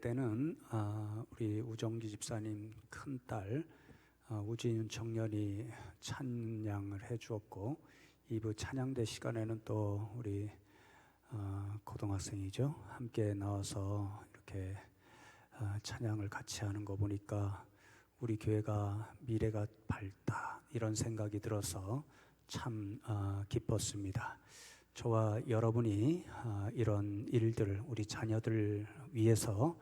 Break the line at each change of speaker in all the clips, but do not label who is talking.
때는 우리 우정기 집사님 큰딸 우진윤 청년이 찬양을 해주었고, 2부 찬양대 시간에는 또 우리 고등학생이죠, 함께 나와서 이렇게 찬양을 같이 하는 거 보니까 우리 교회가 미래가 밝다, 이런 생각이 들어서 참 기뻤습니다. 저와 여러분이 이런 일들, 우리 자녀들 위해서,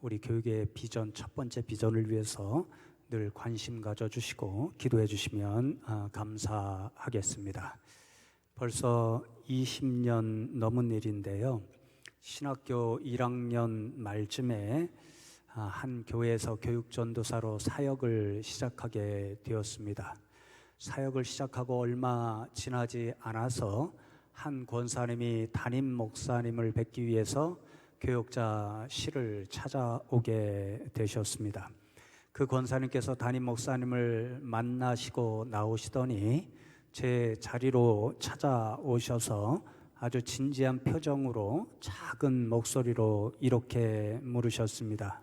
우리 교육의 비전, 첫 번째 비전을 위해서 늘 관심 가져주시고 기도해 주시면 감사하겠습니다. 벌써 20년 넘은 일인데요, 신학교 1학년 말쯤에 한 교회에서 교육전도사로 사역을 시작하게 되었습니다. 사역을 시작하고 얼마 지나지 않아서 한 권사님이 담임 목사님을 뵙기 위해서 교역자실을 찾아오게 되셨습니다. 그 권사님께서 담임 목사님을 만나시고 나오시더니 제 자리로 찾아오셔서 아주 진지한 표정으로 작은 목소리로 이렇게 물으셨습니다.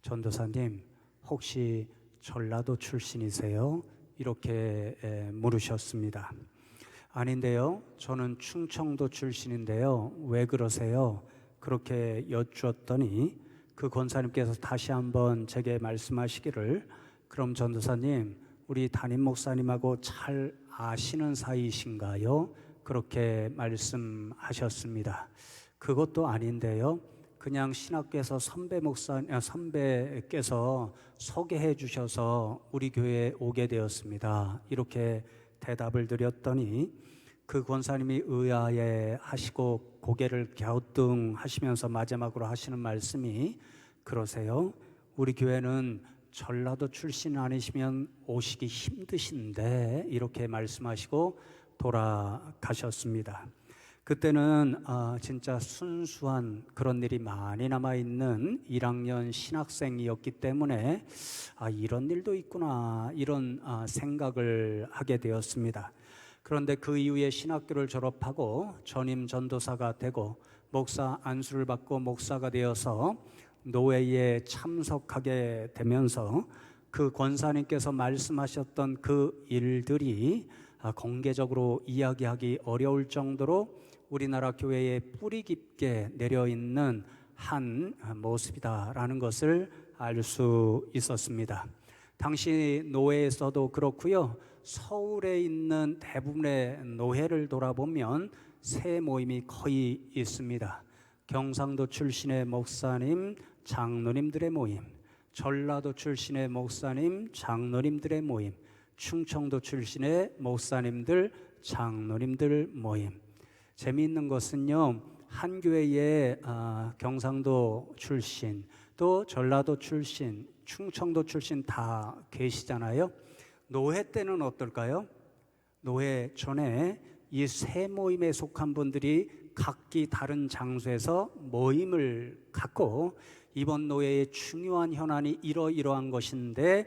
전도사님, 혹시 전라도 출신이세요? 이렇게 물으셨습니다. 아닌데요, 저는 충청도 출신인데요, 왜 그러세요? 그렇게 여쭈었더니 그 권사님께서 다시 한번 제게 말씀하시기를, 그럼 전도사님, 우리 담임 목사님하고 잘 아시는 사이이신가요? 그렇게 말씀하셨습니다. 그것도 아닌데요, 그냥 신학교에서 선배께서 소개해 주셔서 우리 교회에 오게 되었습니다. 이렇게 대답을 드렸더니 그 권사님이 의아해 하시고 고개를 갸우뚱하시면서 마지막으로 하시는 말씀이, 그러세요? 우리 교회는 전라도 출신 아니시면 오시기 힘드신데, 이렇게 말씀하시고 돌아가셨습니다. 그때는 진짜 순수한 그런 일이 많이 남아있는 1학년 신학생이었기 때문에 이런 일도 있구나, 이런 생각을 하게 되었습니다. 그런데 그 이후에 신학교를 졸업하고 전임 전도사가 되고 목사 안수를 받고 목사가 되어서 노회에 참석하게 되면서 그 권사님께서 말씀하셨던 그 일들이 공개적으로 이야기하기 어려울 정도로 우리나라 교회에 뿌리 깊게 내려있는 한 모습이다라는 것을 알 수 있었습니다. 당시 노회에서도 그렇고요, 서울에 있는 대부분의 노회를 돌아보면 세 모임이 거의 있습니다. 경상도 출신의 목사님, 장로님들의 모임, 전라도 출신의 목사님, 장로님들의 모임, 충청도 출신의 목사님들, 장로님들 모임. 재미있는 것은요, 한 교회에 경상도 출신, 또 전라도 출신, 충청도 출신 다 계시잖아요. 노회 때는 어떨까요? 노회 전에 이 세 모임에 속한 분들이 각기 다른 장소에서 모임을 갖고 이번 노회의 중요한 현안이 이러이러한 것인데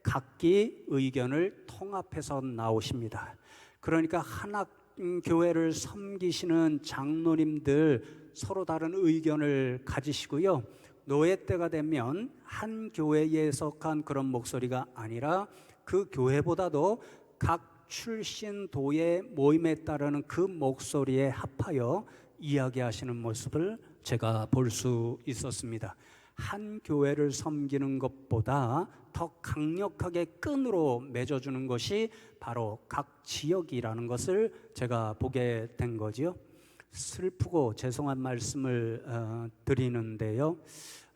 각기 의견을 통합해서 나오십니다. 그러니까 하나 교회를 섬기시는 장로님들 서로 다른 의견을 가지시고요, 노회 때가 되면 한 교회에 속한 그런 목소리가 아니라 그 교회보다도 각 출신 도의 모임에 따르는 그 목소리에 합하여 이야기하시는 모습을 제가 볼 수 있었습니다. 한 교회를 섬기는 것보다 더 강력하게 끈으로 맺어주는 것이 바로 각 지역이라는 것을 제가 보게 된 거지요. 슬프고 죄송한 말씀을 드리는데요,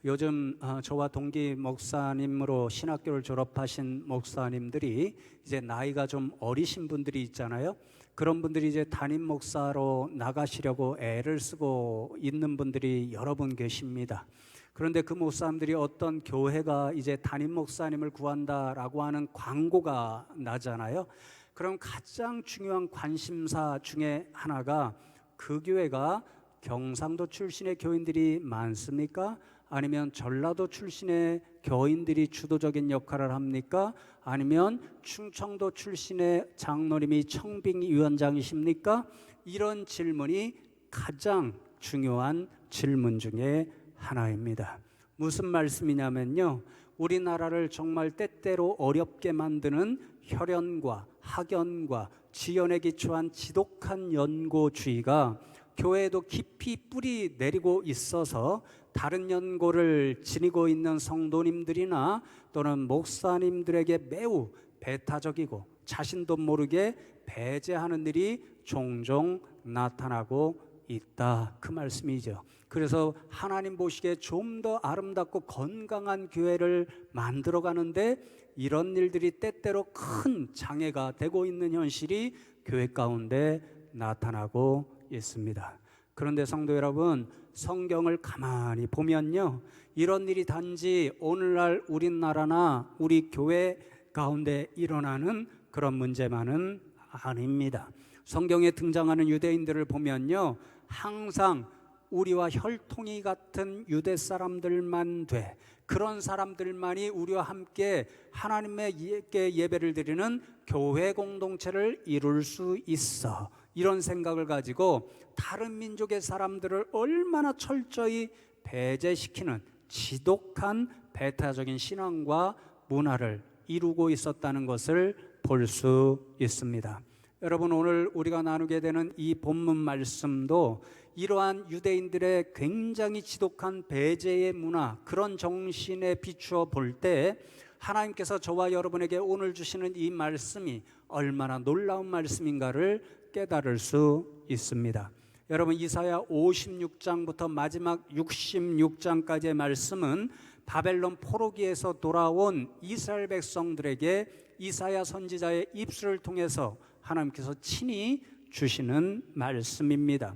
요즘 저와 동기 목사님으로 신학교를 졸업하신 목사님들이 이제 나이가 좀 어리신 분들이 있잖아요. 그런 분들이 이제 담임 목사로 나가시려고 애를 쓰고 있는 분들이 여러 분 계십니다. 그런데 그 목사님들이 어떤 교회가 이제 담임 목사님을 구한다라고 하는 광고가 나잖아요. 그럼 가장 중요한 관심사 중에 하나가, 그 교회가 경상도 출신의 교인들이 많습니까? 아니면 전라도 출신의 교인들이 주도적인 역할을 합니까? 아니면 충청도 출신의 장로님이 청빙위원장이십니까? 이런 질문이 가장 중요한 질문 중에 하나입니다. 무슨 말씀이냐면요, 우리나라를 정말 때때로 어렵게 만드는 혈연과 학연과 지연에 기초한 지독한 연고주의가 교회에도 깊이 뿌리 내리고 있어서 다른 연고를 지니고 있는 성도님들이나 또는 목사님들에게 매우 배타적이고 자신도 모르게 배제하는 일이 종종 나타나고 있다, 그 말씀이죠. 그래서 하나님 보시기에 좀 더 아름답고 건강한 교회를 만들어 가는데 이런 일들이 때때로 큰 장애가 되고 있는 현실이 교회 가운데 나타나고 있습니다. 그런데 성도 여러분, 성경을 가만히 보면요, 이런 일이 단지 오늘날 우리나라나 우리 교회 가운데 일어나는 그런 문제만은 아닙니다. 성경에 등장하는 유대인들을 보면요, 항상 우리와 혈통이 같은 유대 사람들만 돼, 그런 사람들만이 우리와 함께 하나님께 예배를 드리는 교회 공동체를 이룰 수 있어, 이런 생각을 가지고 다른 민족의 사람들을 얼마나 철저히 배제시키는 지독한 배타적인 신앙과 문화를 이루고 있었다는 것을 볼 수 있습니다. 여러분, 오늘 우리가 나누게 되는 이 본문 말씀도 이러한 유대인들의 굉장히 지독한 배제의 문화, 그런 정신에 비추어 볼 때 하나님께서 저와 여러분에게 오늘 주시는 이 말씀이 얼마나 놀라운 말씀인가를 깨달을 수 있습니다. 여러분, 이사야 56장부터 마지막 66장까지의 말씀은 바벨론 포로기에서 돌아온 이스라엘 백성들에게 이사야 선지자의 입술을 통해서 하나님께서 친히 주시는 말씀입니다.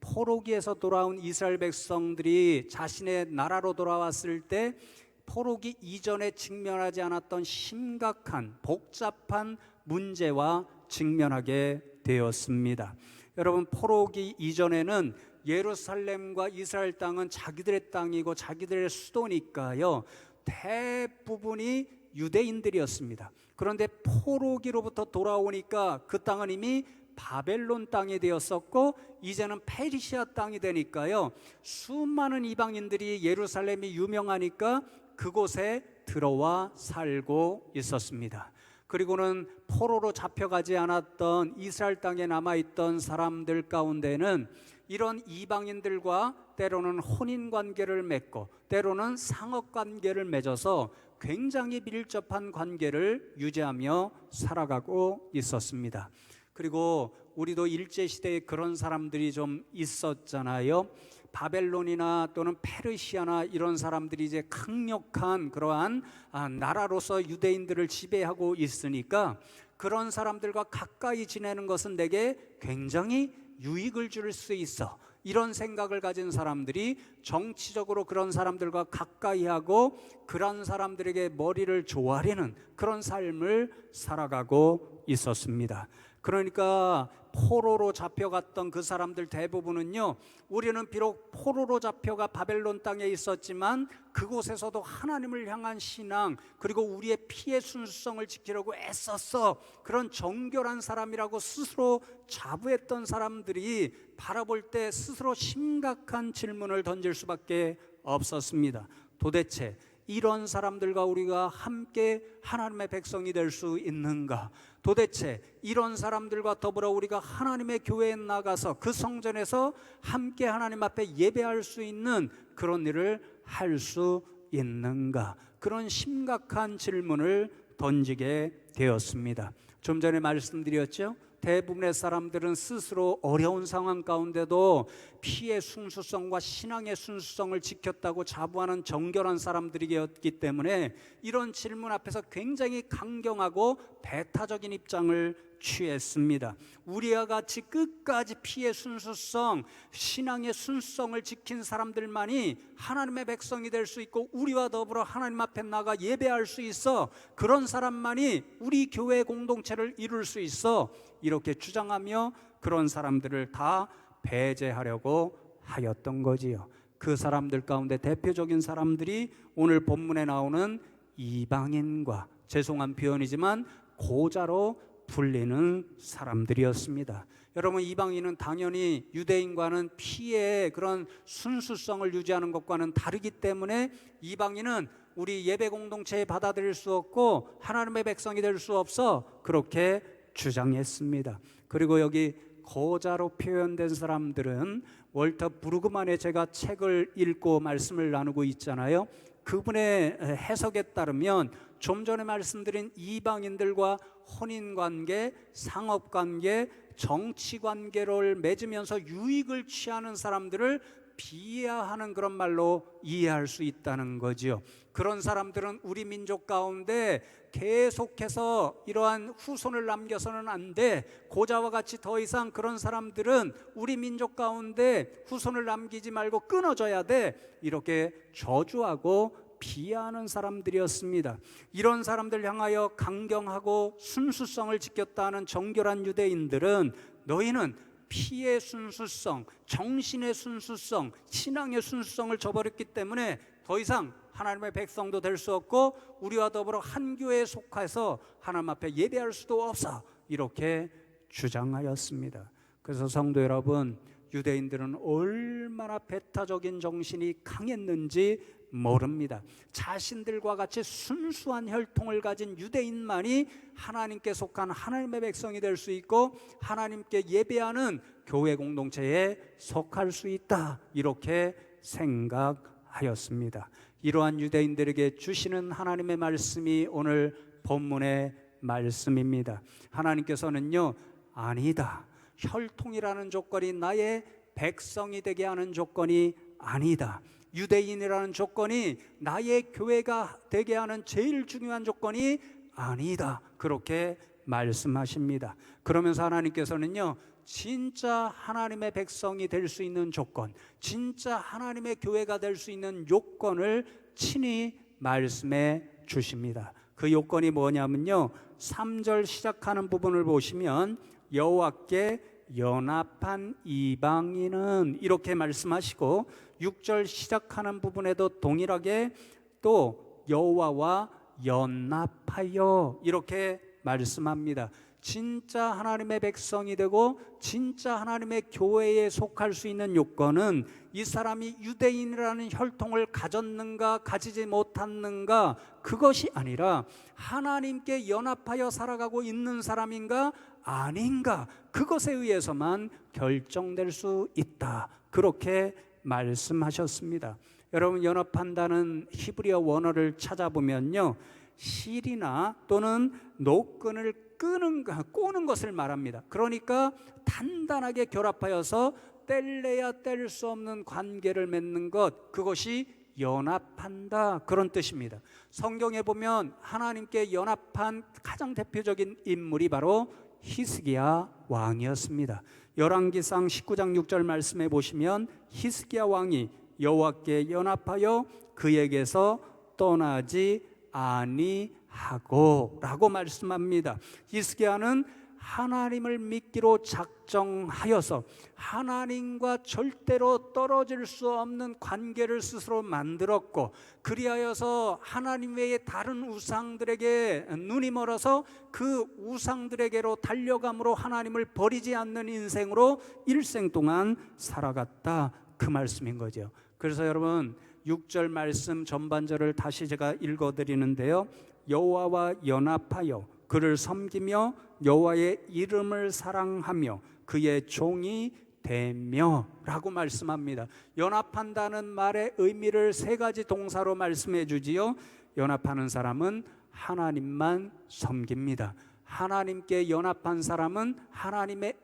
포로기에서 돌아온 이스라엘 백성들이 자신의 나라로 돌아왔을 때 포로기 이전에 직면하지 않았던 심각한 복잡한 문제와 직면하게 되었습니다. 여러분, 포로기 이전에는 예루살렘과 이스라엘 땅은 자기들의 땅이고 자기들의 수도니까요, 대부분이 유대인들이었습니다. 그런데 포로기로부터 돌아오니까 그 땅은 이미 바벨론 땅이 되었었고 이제는 페르시아 땅이 되니까요, 수많은 이방인들이 예루살렘이 유명하니까 그곳에 들어와 살고 있었습니다. 그리고는 포로로 잡혀가지 않았던 이스라엘 땅에 남아있던 사람들 가운데는 이런 이방인들과 때로는 혼인관계를 맺고 때로는 상업관계를 맺어서 굉장히 밀접한 관계를 유지하며 살아가고 있었습니다. 그리고 우리도 일제시대에 그런 사람들이 좀 있었잖아요. 바벨론이나 또는 페르시아나 이런 사람들이 이제 강력한 그러한 나라로서 유대인들을 지배하고 있으니까 그런 사람들과 가까이 지내는 것은 내게 굉장히 유익을 줄 수 있어, 이런 생각을 가진 사람들이 정치적으로 그런 사람들과 가까이 하고 그런 사람들에게 머리를 조아리는 그런 삶을 살아가고 있었습니다. 그러니까 포로로 잡혀갔던 그 사람들 대부분은요, 우리는 비록 포로로 잡혀가 바벨론 땅에 있었지만 그곳에서도 하나님을 향한 신앙, 그리고 우리의 피의 순수성을 지키려고 애썼어, 그런 정결한 사람이라고 스스로 자부했던 사람들이 바라볼 때 스스로 심각한 질문을 던질 수밖에 없었습니다. 도대체 이런 사람들과 우리가 함께 하나님의 백성이 될 수 있는가? 도대체 이런 사람들과 더불어 우리가 하나님의 교회에 나가서 그 성전에서 함께 하나님 앞에 예배할 수 있는 그런 일을 할 수 있는가? 그런 심각한 질문을 던지게 되었습니다. 좀 전에 말씀드렸죠? 대부분의 사람들은 스스로 어려운 상황 가운데도 피의 순수성과 신앙의 순수성을 지켰다고 자부하는 정결한 사람들이었기 때문에 이런 질문 앞에서 굉장히 강경하고 배타적인 입장을 취했습니다. 우리와 같이 끝까지 피의 순수성, 신앙의 순수성을 지킨 사람들만이 하나님의 백성이 될 수 있고 우리와 더불어 하나님 앞에 나가 예배할 수 있어, 그런 사람만이 우리 교회 공동체를 이룰 수 있어, 이렇게 주장하며 그런 사람들을 다 배제하려고 하였던 거지요. 그 사람들 가운데 대표적인 사람들이 오늘 본문에 나오는 이방인과, 죄송한 표현이지만 고자로 불리는 사람들이었습니다. 여러분, 이방인은 당연히 유대인과는 피의 그런 순수성을 유지하는 것과는 다르기 때문에 이방인은 우리 예배 공동체에 받아들일 수 없고 하나님의 백성이 될 수 없어 그렇게 주장했습니다. 그리고 여기 거자로 표현된 사람들은 월터 브루그만의 제가 책을 읽고 말씀을 나누고 있잖아요. 그분의 해석에 따르면 좀 전에 말씀드린 이방인들과 혼인관계, 상업관계, 정치관계를 맺으면서 유익을 취하는 사람들을 비하하는 그런 말로 이해할 수 있다는 거지요. 그런 사람들은 우리 민족 가운데 계속해서 이러한 후손을 남겨서는 안 돼. 고자와 같이 더 이상 그런 사람들은 우리 민족 가운데 후손을 남기지 말고 끊어져야 돼. 이렇게 저주하고 비하하는 사람들이었습니다. 이런 사람들 향하여 강경하고 순수성을 지켰다는 정결한 유대인들은 너희는 피의 순수성, 정신의 순수성, 신앙의 순수성을 저버렸기 때문에 더 이상 하나님의 백성도 될 수 없고 우리와 더불어 한 교회에 속해서 하나님 앞에 예배할 수도 없어, 이렇게 주장하였습니다. 그래서 성도 여러분, 유대인들은 얼마나 배타적인 정신이 강했는지 모릅니다. 자신들과 같이 순수한 혈통을 가진 유대인만이 하나님께 속한 하나님의 백성이 될 수 있고 하나님께 예배하는 교회 공동체에 속할 수 있다, 이렇게 생각하였습니다. 이러한 유대인들에게 주시는 하나님의 말씀이 오늘 본문의 말씀입니다. 하나님께서는요, 아니다, 혈통이라는 조건이 나의 백성이 되게 하는 조건이 아니다, 유대인이라는 조건이 나의 교회가 되게 하는 제일 중요한 조건이 아니다, 그렇게 말씀하십니다. 그러면서 하나님께서는요, 진짜 하나님의 백성이 될 수 있는 조건, 진짜 하나님의 교회가 될 수 있는 요건을 친히 말씀해 주십니다. 그 요건이 뭐냐면요, 3절 시작하는 부분을 보시면 여호와께 연합한 이방인은, 이렇게 말씀하시고 6절 시작하는 부분에도 동일하게 또 여호와와 연합하여, 이렇게 말씀합니다. 진짜 하나님의 백성이 되고 진짜 하나님의 교회에 속할 수 있는 요건은 이 사람이 유대인이라는 혈통을 가졌는가 가지지 못했는가, 그것이 아니라 하나님께 연합하여 살아가고 있는 사람인가 아닌가, 그것에 의해서만 결정될 수 있다, 그렇게 말씀하셨습니다. 여러분, 연합한다는 히브리어 원어를 찾아보면요, 실이나 또는 노끈을 꼬는 것을 말합니다. 그러니까 단단하게 결합하여서 뗄래야 뗄 수 없는 관계를 맺는 것, 그것이 연합한다, 그런 뜻입니다. 성경에 보면 하나님께 연합한 가장 대표적인 인물이 바로 히스기야 왕이었습니다. 열왕기상 19장 6절 말씀해 보시면 히스기야 왕이 여호와께 연합하여 그에게서 떠나지 아니하고 라고 말씀합니다. 히스기야는 하나님을 믿기로 작정하여서 하나님과 절대로 떨어질 수 없는 관계를 스스로 만들었고, 그리하여서 하나님 외에 다른 우상들에게 눈이 멀어서 그 우상들에게로 달려감으로 하나님을 버리지 않는 인생으로 일생 동안 살아갔다, 그 말씀인 거죠. 그래서 여러분, 6절 말씀 전반절을 다시 제가 읽어드리는데요, 여호와와 연합하여 그를 섬기며 여호와의 이름을 사랑하며 그의 종이 되며 라고 말씀합니다. 연합한다는 말의 의미를 세 가지 동사로 말씀해 주지요. 연합하는 사람은 하나님만 섬깁니다. 하나님께 연합한 사람은 하나님의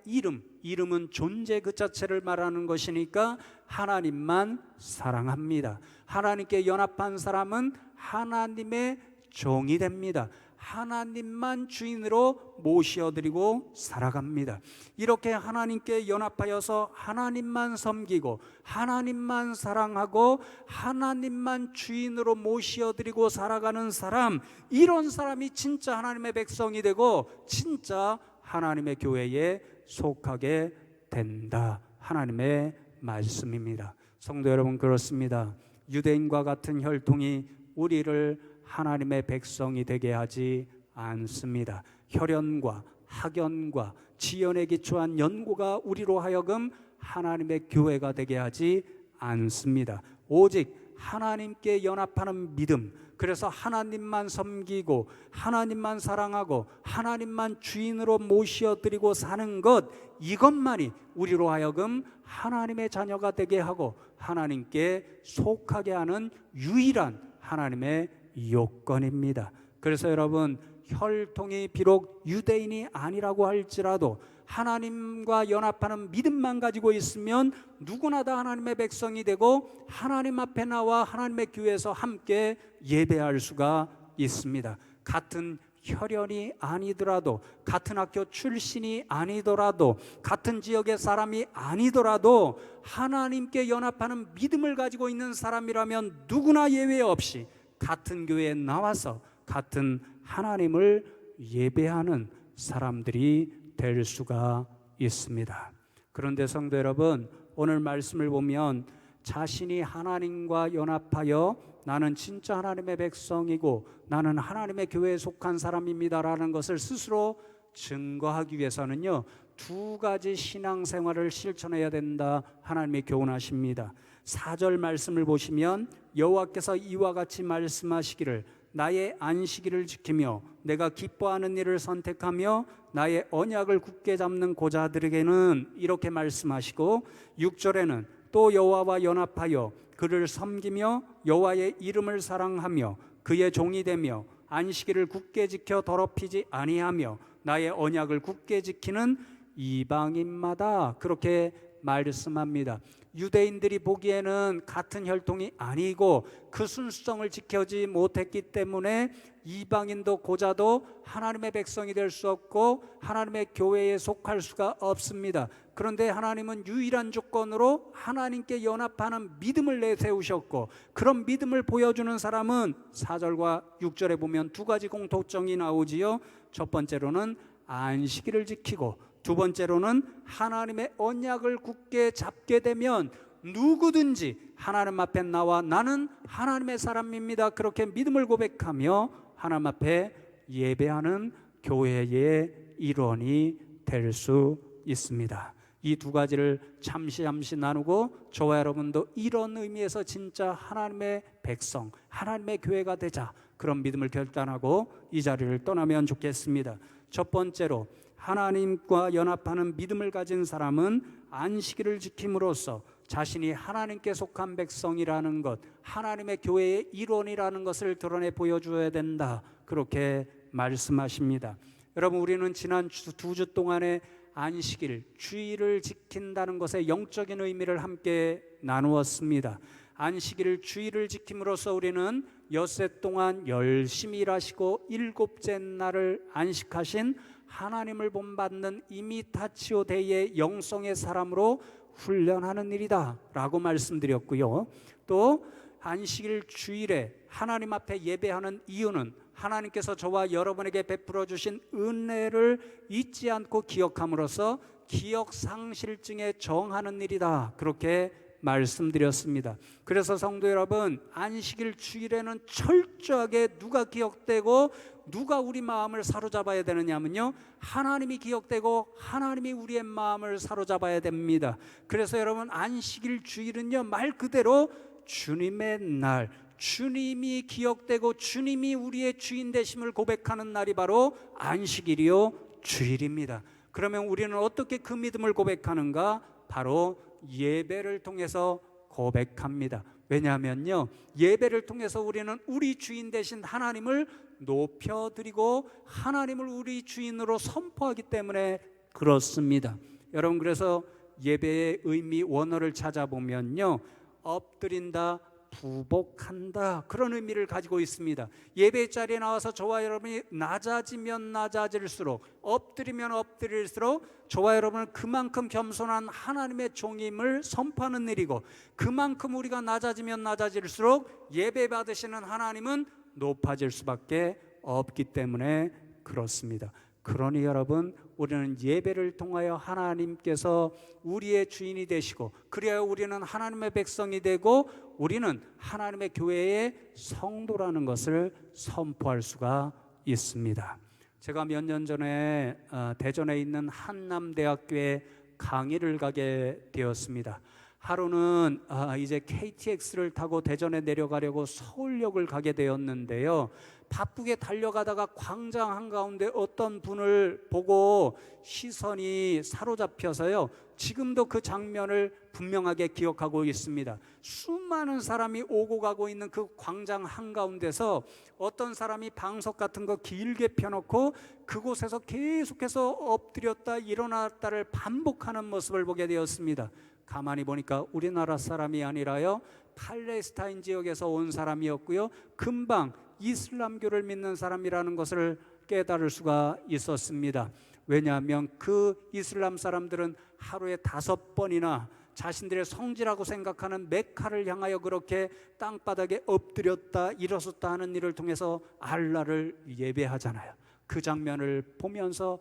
이름은 존재 그 자체를 말하는 것이니까 하나님만 사랑합니다. 하나님께 연합한 사람은 하나님의 종이 됩니다. 하나님만 주인으로 모셔드리고 살아갑니다. 이렇게 하나님께 연합하여서 하나님만 섬기고 하나님만 사랑하고 하나님만 주인으로 모셔드리고 살아가는 사람, 이런 사람이 진짜 하나님의 백성이 되고 진짜 하나님의 교회에 속하게 된다, 하나님의 말씀입니다. 성도 여러분, 그렇습니다. 유대인과 같은 혈통이 우리를 하나님의 백성이 되게 하지 않습니다. 혈연과 학연과 지연에 기초한 연고가 우리로 하여금 하나님의 교회가 되게 하지 않습니다. 오직 하나님께 연합하는 믿음, 그래서 하나님만 섬기고 하나님만 사랑하고 하나님만 주인으로 모셔드리고 사는 것, 이것만이 우리로 하여금 하나님의 자녀가 되게 하고 하나님께 속하게 하는 유일한 하나님의 요건입니다. 그래서 여러분, 혈통이 비록 유대인이 아니라고 할지라도 하나님과 연합하는 믿음만 가지고 있으면 누구나 다 하나님의 백성이 되고 하나님 앞에 나와 하나님의 교회에서 함께 예배할 수가 있습니다. 같은 혈연이 아니더라도, 같은 학교 출신이 아니더라도, 같은 지역의 사람이 아니더라도 하나님께 연합하는 믿음을 가지고 있는 사람이라면 누구나 예외 없이 같은 교회에 나와서 같은 하나님을 예배하는 사람들이 될 수가 있습니다. 그런데 성도 여러분, 오늘 말씀을 보면 자신이 하나님과 연합하여 나는 진짜 하나님의 백성이고 나는 하나님의 교회에 속한 사람입니다라는 것을 스스로 증거하기 위해서는요, 두 가지 신앙생활을 실천해야 된다, 하나님이 교훈하십니다. 4절 말씀을 보시면 여호와께서 이와 같이 말씀하시기를 나의 안식일을 지키며 내가 기뻐하는 일을 선택하며 나의 언약을 굳게 잡는 고자들에게는, 이렇게 말씀하시고 6절에는 또 여호와와 연합하여 그를 섬기며 여호와의 이름을 사랑하며 그의 종이 되며 안식일을 굳게 지켜 더럽히지 아니하며 나의 언약을 굳게 지키는 이방인마다, 그렇게 말씀합니다. 유대인들이 보기에는 같은 혈통이 아니고 그 순수성을 지켜지 못했기 때문에 이방인도 고자도 하나님의 백성이 될 수 없고 하나님의 교회에 속할 수가 없습니다. 그런데 하나님은 유일한 조건으로 하나님께 연합하는 믿음을 내세우셨고, 그런 믿음을 보여주는 사람은 4절과 6절에 보면 두 가지 공통점이 나오지요. 첫 번째로는 안식일을 지키고 두 번째로는 하나님의 언약을 굳게 잡게 되면 누구든지 하나님 앞에 나와 나는 하나님의 사람입니다, 그렇게 믿음을 고백하며 하나님 앞에 예배하는 교회의 일원이 될 수 있습니다. 이 두 가지를 잠시 나누고 저와 여러분도 이런 의미에서 진짜 하나님의 백성, 하나님의 교회가 되자, 그런 믿음을 결단하고 이 자리를 떠나면 좋겠습니다. 첫 번째로, 하나님과 연합하는 믿음을 가진 사람은 안식일을 지킴으로써 자신이 하나님께 속한 백성이라는 것, 하나님의 교회의 일원이라는 것을 드러내 보여줘야 된다, 그렇게 말씀하십니다. 여러분, 우리는 지난 두 주 동안에 안식일, 주일을 지킨다는 것의 영적인 의미를 함께 나누었습니다. 안식일, 주일을 지킴으로써 우리는 엿새 동안 열심히 일하시고 일곱째 날을 안식하신 하나님을 본받는 이미타치오 데이의 영성의 사람으로 훈련하는 일이다 라고 말씀드렸고요. 또 안식일 주일에 하나님 앞에 예배하는 이유는 하나님께서 저와 여러분에게 베풀어 주신 은혜를 잊지 않고 기억함으로써 기억상실증에 정하는 일이다, 그렇게 말씀드렸습니다. 그래서 성도 여러분, 안식일 주일에는 철저하게 누가 기억되고 누가 우리 마음을 사로잡아야 되느냐면요, 하나님이 기억되고 하나님이 우리의 마음을 사로잡아야 됩니다. 그래서 여러분, 안식일 주일은요, 말 그대로 주님의 날, 주님이 기억되고 주님이 우리의 주인 되심을 고백하는 날이 바로 안식일이요 주일입니다. 그러면 우리는 어떻게 그 믿음을 고백하는가? 바로 예배를 통해서 고백합니다. 왜냐하면요, 예배를 통해서 우리는 우리 주인 되신 하나님을 높여드리고 하나님을 우리 주인으로 선포하기 때문에 그렇습니다. 여러분, 그래서 예배의 의미 원어를 찾아보면요, 엎드린다, 부복한다, 그런 의미를 가지고 있습니다. 예배 자리에 나와서 저와 여러분이 낮아지면 낮아질수록, 엎드리면 엎드릴수록 저와 여러분은 그만큼 겸손한 하나님의 종임을 선포하는 일이고, 그만큼 우리가 낮아지면 낮아질수록 예배 받으시는 하나님은 높아질 수밖에 없기 때문에 그렇습니다. 그러니 여러분, 우리는 예배를 통하여 하나님께서 우리의 주인이 되시고, 그래야 우리는 하나님의 백성이 되고 우리는 하나님의 교회의 성도라는 것을 선포할 수가 있습니다. 제가 몇 년 전에 대전에 있는 한남대학교에 강의를 가게 되었습니다. 하루는 이제 KTX를 타고 대전에 내려가려고 서울역을 가게 되었는데요. 바쁘게 달려가다가 광장 한가운데 어떤 분을 보고 시선이 사로잡혀서요. 지금도 그 장면을 분명하게 기억하고 있습니다. 수많은 사람이 오고 가고 있는 그 광장 한가운데서 어떤 사람이 방석 같은 거 길게 펴놓고 그곳에서 계속해서 엎드렸다 일어났다를 반복하는 모습을 보게 되었습니다. 가만히 보니까 우리나라 사람이 아니라요, 팔레스타인 지역에서 온 사람이었고요, 금방 이슬람교를 믿는 사람이라는 것을 깨달을 수가 있었습니다. 왜냐하면 그 이슬람 사람들은 하루에 5번이나 자신들의 성지라고 생각하는 메카를 향하여 그렇게 땅바닥에 엎드렸다 일어섰다 하는 일을 통해서 알라를 예배하잖아요. 그 장면을 보면서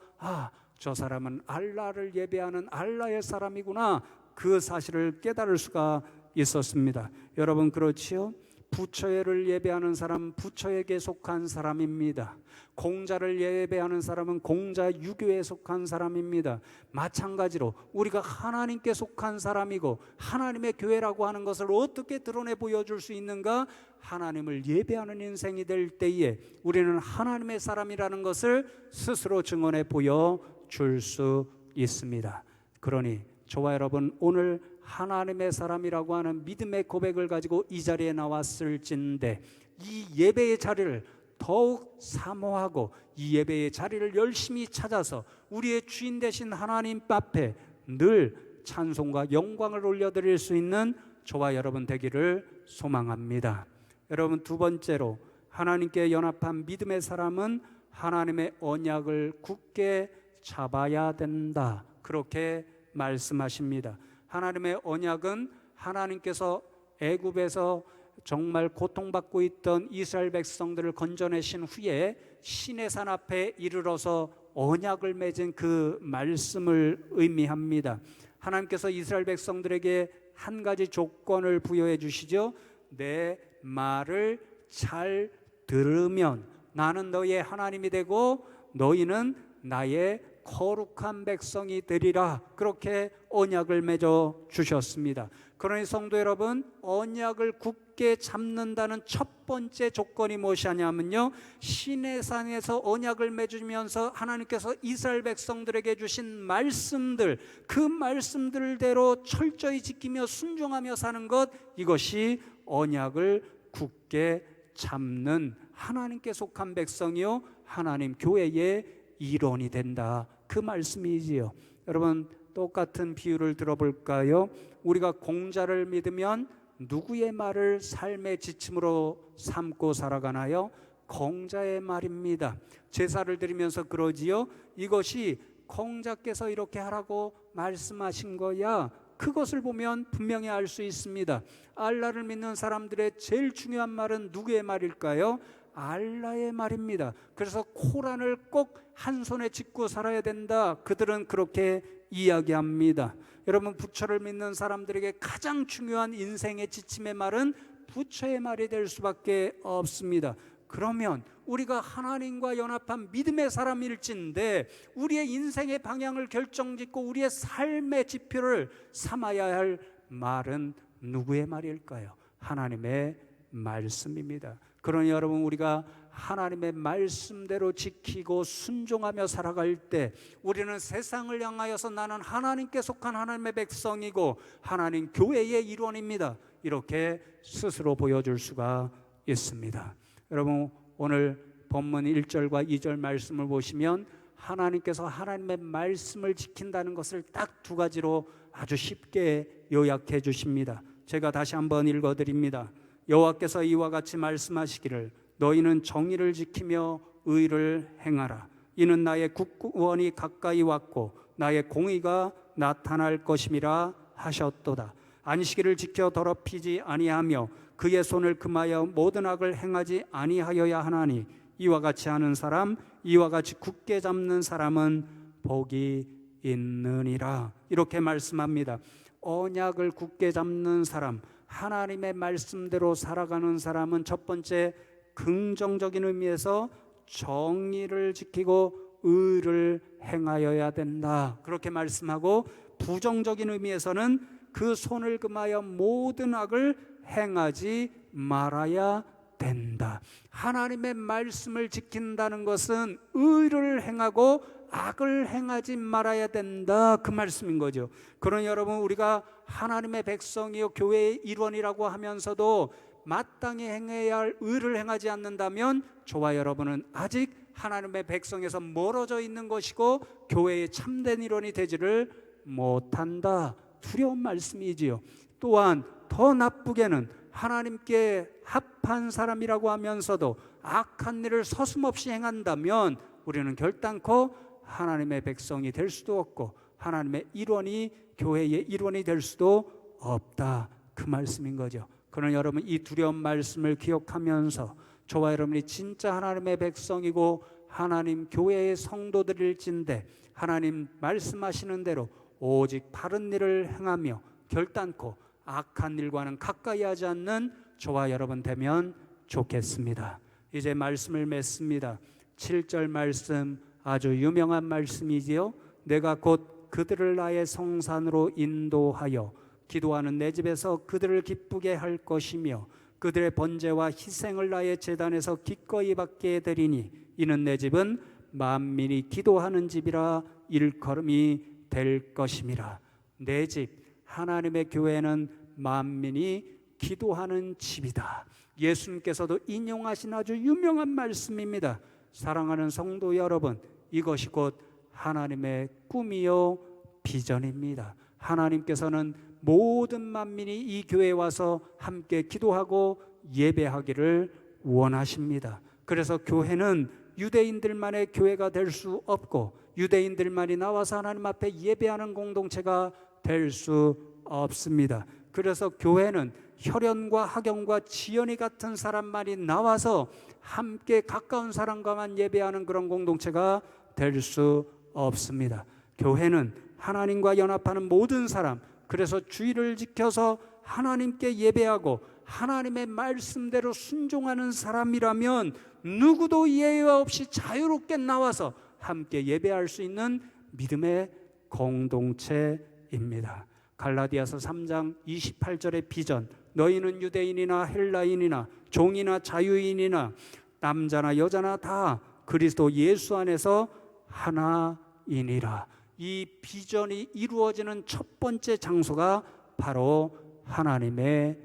저 사람은 알라를 예배하는 알라의 사람이구나, 그 사실을 깨달을 수가 있었습니다. 여러분, 그렇지요? 부처를 예배하는 사람은 부처에게 속한 사람입니다. 공자를 예배하는 사람은 공자 유교에 속한 사람입니다. 마찬가지로 우리가 하나님께 속한 사람이고 하나님의 교회라고 하는 것을 어떻게 드러내 보여줄 수 있는가? 하나님을 예배하는 인생이 될 때에 우리는 하나님의 사람이라는 것을 스스로 증언해 보여줄 수 있습니다. 그러니 저와 여러분, 오늘 하나님의 사람이라고 하는 믿음의 고백을 가지고 이 자리에 나왔을진데 이 예배의 자리를 더욱 사모하고 이 예배의 자리를 열심히 찾아서 우리의 주인 되신 하나님 앞에 늘 찬송과 영광을 올려드릴 수 있는 저와 여러분 되기를 소망합니다. 여러분, 두 번째로 하나님께 연합한 믿음의 사람은 하나님의 언약을 굳게 잡아야 된다, 그렇게 말씀하십니다. 하나님의 언약은 하나님께서 애굽에서 정말 고통받고 있던 이스라엘 백성들을 건져내신 후에 시내산 앞에 이르러서 언약을 맺은 그 말씀을 의미합니다. 하나님께서 이스라엘 백성들에게 한 가지 조건을 부여해 주시죠. 내 말을 잘 들으면 나는 너의 하나님이 되고 너희는 나의 거룩한 백성이 되리라, 그렇게 언약을 맺어 주셨습니다. 그러니 성도 여러분, 언약을 굳게 잡는다는 첫 번째 조건이 무엇이냐면요, 시내산에서 언약을 맺으면서 하나님께서 이스라엘 백성들에게 주신 말씀들, 그 말씀들대로 철저히 지키며 순종하며 사는 것, 이것이 언약을 굳게 잡는 하나님께 속한 백성이요 하나님 교회의 일원이 된다, 그 말씀이지요. 여러분, 똑같은 비유를 들어볼까요? 우리가 공자를 믿으면 누구의 말을 삶의 지침으로 삼고 살아가나요? 공자의 말입니다. 제사를 드리면서 그러지요. 이것이 공자께서 이렇게 하라고 말씀하신 거야, 그것을 보면 분명히 알 수 있습니다. 알라를 믿는 사람들의 제일 중요한 말은 누구의 말일까요? 알라의 말입니다. 그래서 코란을 꼭 한 손에 짚고 살아야 된다, 그들은 그렇게 이야기합니다. 여러분, 부처를 믿는 사람들에게 가장 중요한 인생의 지침의 말은 부처의 말이 될 수밖에 없습니다. 그러면 우리가 하나님과 연합한 믿음의 사람일진데 우리의 인생의 방향을 결정짓고 우리의 삶의 지표를 삼아야 할 말은 누구의 말일까요? 하나님의 말씀입니다. 그러니 여러분, 우리가 하나님의 말씀대로 지키고 순종하며 살아갈 때 우리는 세상을 향하여서 나는 하나님께 속한 하나님의 백성이고 하나님 교회의 일원입니다, 이렇게 스스로 보여줄 수가 있습니다. 여러분, 오늘 본문 1절과 2절 말씀을 보시면 하나님께서 하나님의 말씀을 지킨다는 것을 딱 두 가지로 아주 쉽게 요약해 주십니다. 제가 다시 한번 읽어드립니다. 여호와께서 이와 같이 말씀하시기를 너희는 정의를 지키며 의를 행하라. 이는 나의 구원이 가까이 왔고 나의 공의가 나타날 것임이라 하셨도다. 안식일을 지켜 더럽히지 아니하며 그의 손을 금하여 모든 악을 행하지 아니하여야 하나니 이와 같이 하는 사람, 이와 같이 굳게 잡는 사람은 복이 있느니라, 이렇게 말씀합니다. 언약을 굳게 잡는 사람, 하나님의 말씀대로 살아가는 사람은 첫 번째 긍정적인 의미에서 정의를 지키고 의를 행하여야 된다. 그렇게 말씀하고, 부정적인 의미에서는 그 손을 금하여 모든 악을 행하지 말아야 된다. 하나님의 말씀을 지킨다는 것은 의를 행하고 악을 행하지 말아야 된다, 그 말씀인 거죠. 그러니 여러분, 우리가 하나님의 백성이요 교회의 일원이라고 하면서도 마땅히 행해야 할 의를 행하지 않는다면 저와 여러분은 아직 하나님의 백성에서 멀어져 있는 것이고 교회의 참된 일원이 되지를 못한다. 두려운 말씀이지요. 또한 더 나쁘게는 하나님께 합한 사람이라고 하면서도 악한 일을 서슴없이 행한다면 우리는 결단코 하나님의 백성이 될 수도 없고 하나님의 일원이, 교회의 일원이 될 수도 없다, 그 말씀인 거죠. 그러나 여러분, 이 두려운 말씀을 기억하면서 저와 여러분이 진짜 하나님의 백성이고 하나님 교회의 성도들일진데 하나님 말씀하시는 대로 오직 바른 일을 행하며 결단코 악한 일과는 가까이 하지 않는 저와 여러분 되면 좋겠습니다. 이제 말씀을 맺습니다. 7절 말씀, 아주 유명한 말씀이지요. 내가 곧 그들을 나의 성산으로 인도하여 기도하는 내 집에서 그들을 기쁘게 할 것이며 그들의 번제와 희생을 나의 제단에서 기꺼이 받게 되리니 이는 내 집은 만민이 기도하는 집이라 일컬음이 될 것임이라. 내 집, 하나님의 교회는 만민이 기도하는 집이다. 예수님께서도 인용하신 아주 유명한 말씀입니다. 사랑하는 성도 여러분, 이것이 곧 하나님의 꿈이요 비전입니다. 하나님께서는 모든 만민이 이 교회에 와서 함께 기도하고 예배하기를 원하십니다. 그래서 교회는 유대인들만의 교회가 될 수 없고 유대인들만이 나와서 하나님 앞에 예배하는 공동체가 될 수 없습니다. 그래서 교회는 혈연과 학연과 지연이 같은 사람만이 나와서 함께 가까운 사람과만 예배하는 그런 공동체가 될 수 없습니다. 교회는 하나님과 연합하는 모든 사람, 그래서 주의를 지켜서 하나님께 예배하고 하나님의 말씀대로 순종하는 사람이라면 누구도 예외 없이 자유롭게 나와서 함께 예배할 수 있는 믿음의 공동체입니다. 갈라디아서 3장 28절의 비전, 너희는 유대인이나 헬라인이나 종이나 자유인이나 남자나 여자나 다 그리스도 예수 안에서 하나이니라. 이 비전이 이루어지는 첫 번째 장소가 바로 하나님의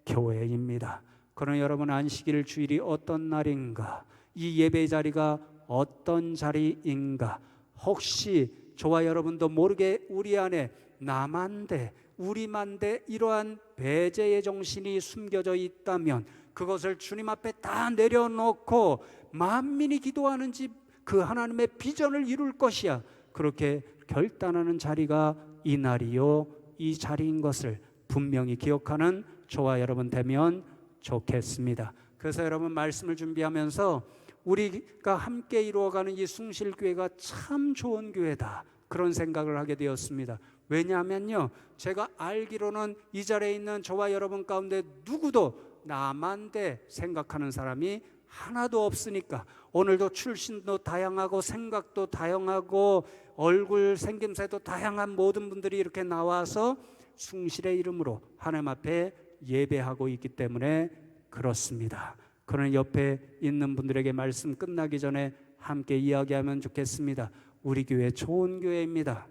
교회입니다. 그러나 여러분, 안식일 주일이 어떤 날인가? 이 예배 자리가 어떤 자리인가? 혹시 저와 여러분도 모르게 우리 안에 나만 돼, 우리만 돼 이러한 배제의 정신이 숨겨져 있다면 그것을 주님 앞에 다 내려놓고 만민이 기도하는 집, 그 하나님의 비전을 이룰 것이야, 그렇게 결단하는 자리가 이 날이요 이 자리인 것을 분명히 기억하는 저와 여러분 되면 좋겠습니다. 그래서 여러분, 말씀을 준비하면서 우리가 함께 이루어가는 이 숭실교회가 참 좋은 교회다, 그런 생각을 하게 되었습니다. 왜냐하면요, 제가 알기로는 이 자리에 있는 저와 여러분 가운데 누구도 나만 돼 생각하는 사람이 하나도 없으니까 오늘도 출신도 다양하고 생각도 다양하고 얼굴 생김새도 다양한 모든 분들이 이렇게 나와서 숭실의 이름으로 하나님 앞에 예배하고 있기 때문에 그렇습니다. 그러나 옆에 있는 분들에게 말씀 끝나기 전에 함께 이야기하면 좋겠습니다. 우리 교회 좋은 교회입니다.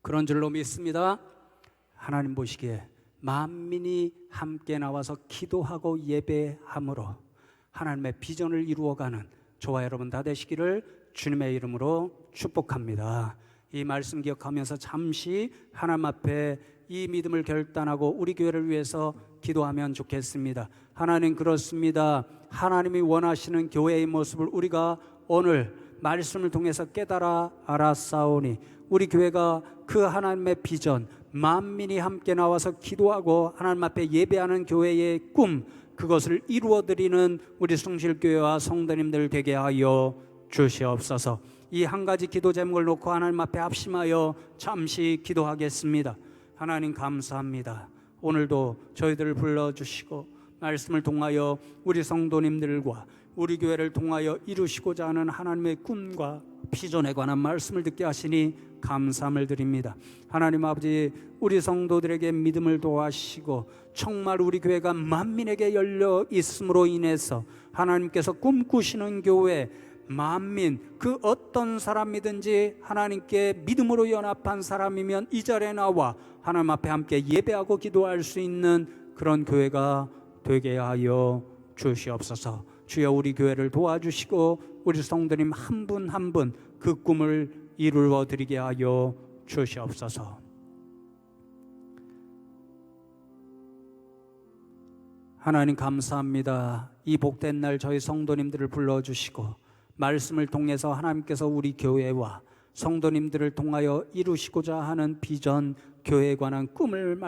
그런 줄로 믿습니다. 하나님 보시기에 만민이 함께 나와서 기도하고 예배함으로 하나님의 비전을 이루어가는 저와 여러분 다 되시기를 주님의 이름으로 축복합니다. 이 말씀 기억하면서 잠시 하나님 앞에 이 믿음을 결단하고 우리 교회를 위해서 기도하면 좋겠습니다. 하나님, 그렇습니다. 하나님이 원하시는 교회의 모습을 우리가 오늘 말씀을 통해서 깨달아 알았사오니 우리 교회가 그 하나님의 비전, 만민이 함께 나와서 기도하고 하나님 앞에 예배하는 교회의 꿈, 그것을 이루어드리는 우리 숭실교회와 성도님들 되게 하여 주시옵소서. 이 한 가지 기도 제목을 놓고 하나님 앞에 합심하여 잠시 기도하겠습니다. 하나님, 감사합니다. 오늘도 저희들을 불러주시고 말씀을 통하여 우리 성도님들과 우리 교회를 통하여 이루시고자 하는 하나님의 꿈과 비전에 관한 말씀을 듣게 하시니 감사함을 드립니다. 하나님 아버지, 우리 성도들에게 믿음을 도와주시고 정말 우리 교회가 만민에게 열려 있음으로 인해서 하나님께서 꿈꾸시는 교회, 만민 그 어떤 사람이든지 하나님께 믿음으로 연합한 사람이면 이 자리에 나와 하나님 앞에 함께 예배하고 기도할 수 있는 그런 교회가 되게 하여 주시옵소서. 주여, 우리 교회를 도와주시고 우리 성도님 한 분 한 분 그 꿈을 이루어 드리게 하여 주시옵소서. 하나님 감사합니다. 이 복된 날 저희 성도님들을 불러주시고 말씀을 통해서 하나님께서 우리 교회와 성도님들을 통하여 이루시고자 하는 비전, 교회에 관한 꿈을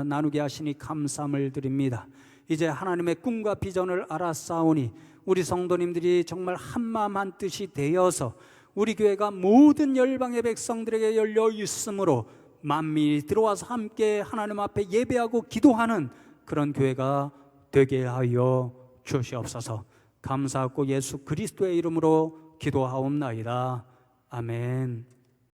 나누게 하시니 감사함을 드립니다. 이제 하나님의 꿈과 비전을 알았사오니 우리 성도님들이 정말 한마음 한뜻이 되어서 우리 교회가 모든 열방의 백성들에게 열려 있으므로 만민이 들어와서 함께 하나님 앞에 예배하고 기도하는 그런 교회가 되게 하여 주시옵소서. 감사하고 예수 그리스도의 이름으로 기도하옵나이다. 아멘.